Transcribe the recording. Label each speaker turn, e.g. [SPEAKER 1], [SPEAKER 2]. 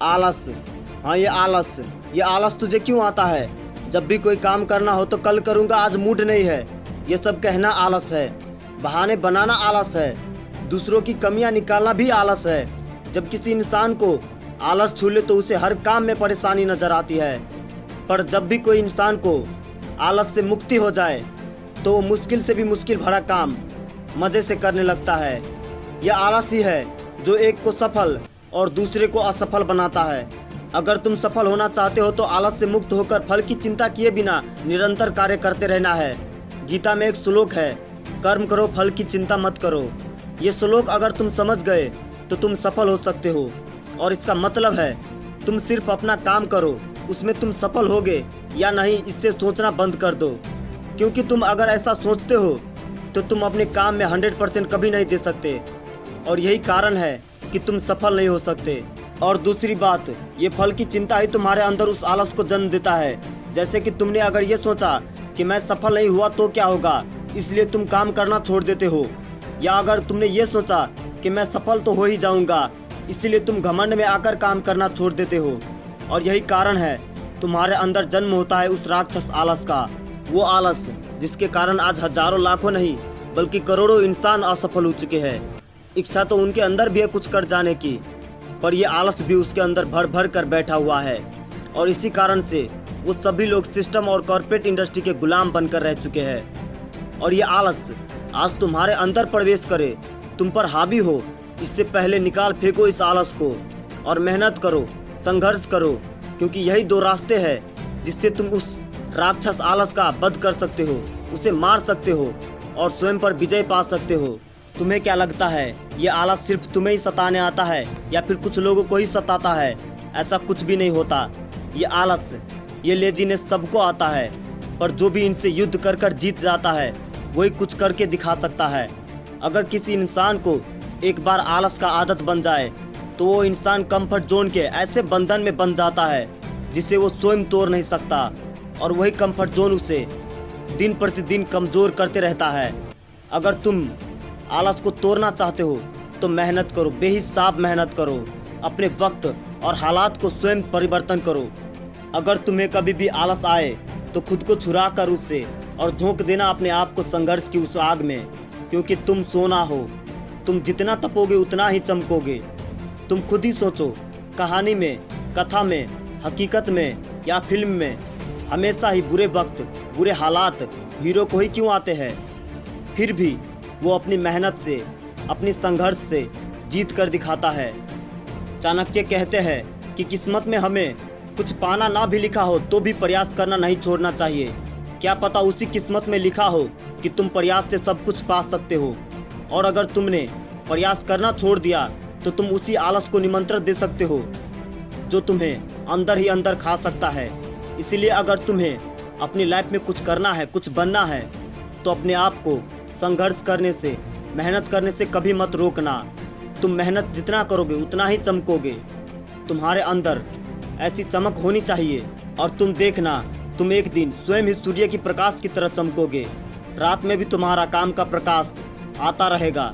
[SPEAKER 1] आलस। हाँ, ये आलस तुझे क्यों आता है? जब भी कोई काम करना हो तो कल करूँगा, आज मूड नहीं है, ये सब कहना आलस है। बहाने बनाना आलस है। दूसरों की कमियां निकालना भी आलस है। जब किसी इंसान को आलस छू ले तो उसे हर काम में परेशानी नजर आती है। पर जब भी कोई इंसान को आलस से मुक्ति हो जाए तो वो मुश्किल से भी मुश्किल भरा काम मज़े से करने लगता है। यह आलस ही है जो एक को सफल और दूसरे को असफल बनाता है। अगर तुम सफल होना चाहते हो तो आलस से मुक्त होकर फल की चिंता किए बिना निरंतर कार्य करते रहना है। गीता में एक श्लोक है, कर्म करो फल की चिंता मत करो। ये श्लोक अगर तुम समझ गए तो तुम सफल हो सकते हो। और इसका मतलब है तुम सिर्फ अपना काम करो, उसमें तुम सफल होगे या नहीं इससे सोचना बंद कर दो। क्योंकि तुम अगर ऐसा सोचते हो तो तुम अपने काम में 100% कभी नहीं दे सकते और यही कारण है कि तुम सफल नहीं हो सकते। और दूसरी बात, ये फल की चिंता ही तुम्हारे अंदर उस आलस को जन्म देता है। जैसे कि तुमने अगर ये सोचा कि मैं सफल नहीं हुआ तो क्या होगा, इसलिए तुम काम करना छोड़ देते हो। या अगर तुमने ये सोचा कि मैं सफल तो हो ही जाऊंगा, इसलिए तुम घमंड में आकर काम करना छोड़ देते हो। और यही कारण है तुम्हारे अंदर जन्म होता है उस राक्षस आलस का। वो आलस जिसके कारण आज हजारों लाखों नहीं बल्कि करोड़ों इंसान असफल हो चुके हैं। इच्छा तो उनके अंदर भी है कुछ कर जाने की, पर यह आलस भी उसके अंदर भर भर कर बैठा हुआ है। और इसी कारण से वो सभी लोग सिस्टम और कॉर्पोरेट इंडस्ट्री के गुलाम बनकर रह चुके हैं। और ये आलस आज तुम्हारे अंदर प्रवेश करे, तुम पर हावी हो, इससे पहले निकाल फेंको इस आलस को और मेहनत करो, संघर्ष करो। क्योंकि यही दो रास्ते हैं जिससे तुम उस राक्षस आलस का वध कर सकते हो, उसे मार सकते हो और स्वयं पर विजय पा सकते हो। तुम्हें क्या लगता है ये आलस सिर्फ तुम्हें ही सताने आता है या फिर कुछ लोगों को ही सताता है? ऐसा कुछ भी नहीं होता। ये आलस, ये लेजीनेस सबको आता है, पर जो भी इनसे युद्ध कर कर जीत जाता है वही कुछ करके दिखा सकता है। अगर किसी इंसान को एक बार आलस का आदत बन जाए तो वो इंसान कंफर्ट जोन के ऐसे बंधन में बन जाता है जिसे वो स्वयं तोड़ नहीं सकता। और वही कंफर्ट जोन उसे दिन प्रतिदिन कमज़ोर करते रहता है। अगर तुम आलस को तोड़ना चाहते हो तो मेहनत करो, बेहिसाब मेहनत करो, अपने वक्त और हालात को स्वयं परिवर्तन करो। अगर तुम्हें कभी भी आलस आए तो खुद को छुरा कर उससे और झोंक देना अपने आप को संघर्ष की उस आग में। क्योंकि तुम सोना हो, तुम जितना तपोगे उतना ही चमकोगे। तुम खुद ही सोचो, कहानी में, कथा में, हकीकत में या फिल्म में हमेशा ही बुरे वक्त, बुरे हालात हीरो को ही क्यों आते हैं? फिर भी वो अपनी मेहनत से, अपनी संघर्ष से जीत कर दिखाता है। चाणक्य कहते हैं कि किस्मत में हमें कुछ पाना ना भी लिखा हो तो भी प्रयास करना नहीं छोड़ना चाहिए। क्या पता उसी किस्मत में लिखा हो कि तुम प्रयास से सब कुछ पा सकते हो। और अगर तुमने प्रयास करना छोड़ दिया तो तुम उसी आलस को निमंत्रण दे सकते हो जो तुम्हें अंदर ही अंदर खा सकता है। इसीलिए अगर तुम्हें अपनी लाइफ में कुछ करना है, कुछ बनना है, तो अपने आप को संघर्ष करने से, मेहनत करने से कभी मत रोकना। तुम मेहनत जितना करोगे उतना ही चमकोगे। तुम्हारे अंदर ऐसी चमक होनी चाहिए और तुम देखना, तुम एक दिन स्वयं ही सूर्य की प्रकाश की तरह चमकोगे। रात में भी तुम्हारा काम का प्रकाश आता रहेगा